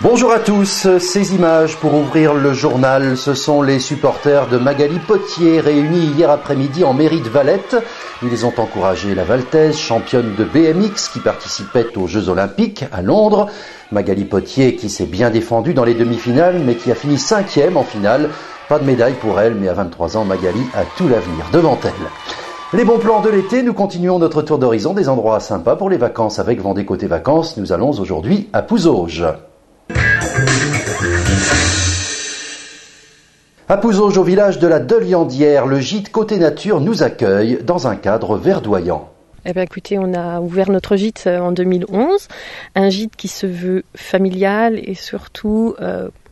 Bonjour à tous, ces images pour ouvrir le journal, ce sont les supporters de Magali Potier réunis hier après-midi en mairie de Valette. Ils ont encouragé la Valtaise, championne de BMX qui participait aux Jeux Olympiques à Londres. Magali Potier qui s'est bien défendue dans les demi-finales mais qui a fini 5e en finale. Pas de médaille pour elle, mais à 23 ans, Magali a tout l'avenir devant elle. Les bons plans de l'été, nous continuons notre tour d'horizon des endroits sympas pour les vacances avec Vendée Côté Vacances. Nous allons aujourd'hui à Pouzauges. À Pouzauges, au village de la Deliandière, le gîte Côté Nature nous accueille dans un cadre verdoyant. Eh bien, écoutez, on a ouvert notre gîte en 2011, un gîte qui se veut familial et surtout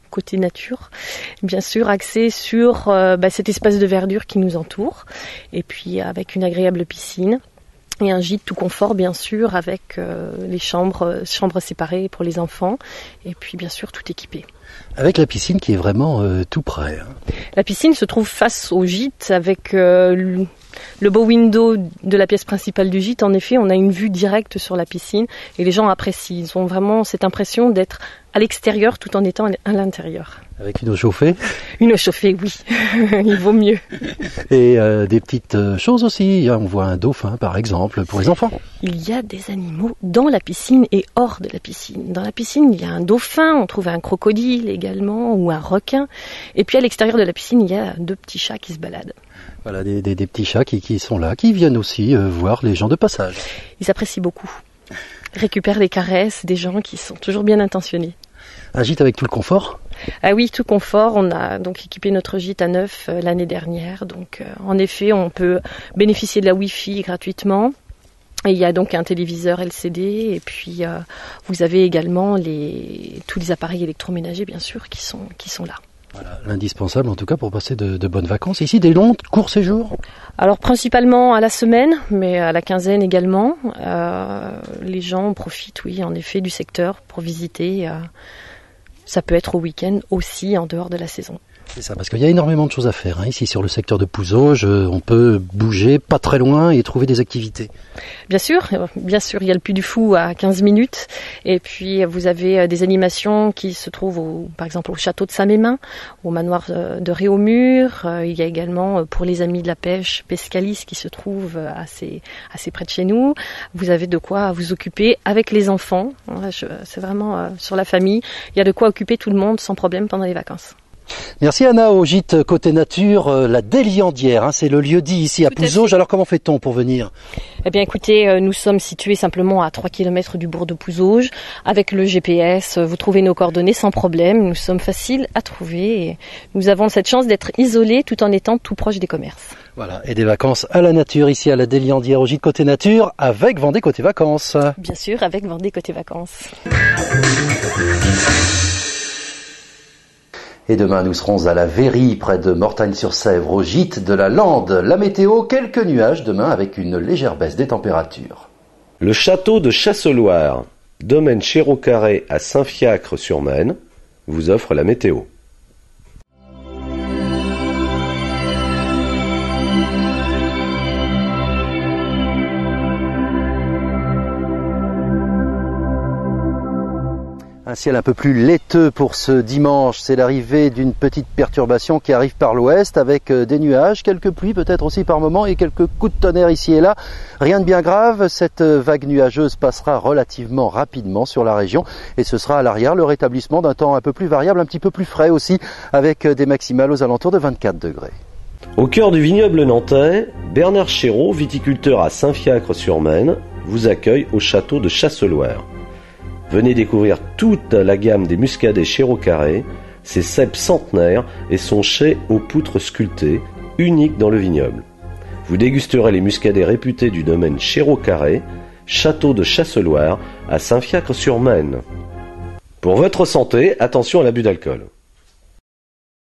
côté nature, bien sûr axé sur cet espace de verdure qui nous entoure, et puis avec une agréable piscine. Et un gîte tout confort, bien sûr, avec les chambres séparées pour les enfants, et puis bien sûr tout équipé. Avec la piscine qui est vraiment tout près. La piscine se trouve face au gîte avec le beau window de la pièce principale du gîte. En effet, on a une vue directe sur la piscine et les gens apprécient. Ils ont vraiment cette impression d'être à l'extérieur tout en étant à l'intérieur. Avec une eau chauffée ? Une eau chauffée, oui. Il vaut mieux. Et des petites choses aussi. On voit un dauphin, par exemple, pour les enfants. Il y a des animaux dans la piscine et hors de la piscine. Dans la piscine, il y a un dauphin, on trouve un crocodile également, ou un requin. Et puis à l'extérieur de la piscine, il y a 2 petits chats qui se baladent. Voilà, des petits chats qui sont là, qui viennent aussi voir les gens de passage. Ils apprécient beaucoup. Récupèrent les caresses des gens qui sont toujours bien intentionnés. Un gîte avec tout le confort ? Ah oui, tout confort. On a donc équipé notre gîte à neuf l'année dernière. Donc en effet, on peut bénéficier de la Wi-Fi gratuitement. Et il y a donc un téléviseur LCD et puis vous avez également tous les appareils électroménagers bien sûr qui sont là. Voilà, l'indispensable en tout cas pour passer de bonnes vacances. Ici, des longs, courts séjours ? Alors principalement à la semaine, mais à la quinzaine également. Les gens profitent, oui, en effet, du secteur pour visiter. Ça peut être au week-end aussi, en dehors de la saison. C'est ça, parce qu'il y a énormément de choses à faire. Ici, sur le secteur de Pouzauges, on peut bouger pas très loin et trouver des activités. Bien sûr, il y a le Puy du Fou à 15 minutes. Et puis, vous avez des animations qui se trouvent, par exemple, au château de Saint-Mémin, au manoir de Réaumur. Il y a également, pour les amis de la pêche, Pescalis qui se trouve assez près de chez nous. Vous avez de quoi vous occuper avec les enfants. C'est vraiment sur la famille. Il y a de quoi occuper tout le monde sans problème pendant les vacances. Merci Anna, au gîte Côté Nature, la Deliandière, c'est le lieu dit ici à Pouzauges. Alors comment fait-on pour venir ? Eh bien écoutez, nous sommes situés simplement à 3 km du bourg de Pouzauges. Avec le GPS, vous trouvez nos coordonnées sans problème. Nous sommes faciles à trouver et nous avons cette chance d'être isolés tout en étant tout proche des commerces. Voilà, et des vacances à la nature ici à la Deliandière au gîte Côté Nature avec Vendée Côté Vacances. Bien sûr, avec Vendée Côté Vacances. Et demain, nous serons à la Véry, près de Mortagne-sur-Sèvre, au gîte de la Lande. La météo, quelques nuages demain avec une légère baisse des températures. Le château de Chasseloire, domaine Chéreau-Carré à Saint-Fiacre-sur-Maine, vous offre la météo. Un ciel un peu plus laiteux pour ce dimanche, c'est l'arrivée d'une petite perturbation qui arrive par l'ouest avec des nuages, quelques pluies peut-être aussi par moment et quelques coups de tonnerre ici et là. Rien de bien grave, cette vague nuageuse passera relativement rapidement sur la région et ce sera à l'arrière le rétablissement d'un temps un peu plus variable, un petit peu plus frais aussi, avec des maximales aux alentours de 24 degrés. Au cœur du vignoble nantais, Bernard Chéreau, viticulteur à Saint-Fiacre-sur-Maine, vous accueille au château de Chasseloire. Venez découvrir toute la gamme des muscadets Chéreau-Carré, ses cèpes centenaires et son chai aux poutres sculptées, unique dans le vignoble. Vous dégusterez les muscadets réputés du domaine Chéreau-Carré, château de Chasseloire à Saint-Fiacre-sur-Maine. Pour votre santé, attention à l'abus d'alcool.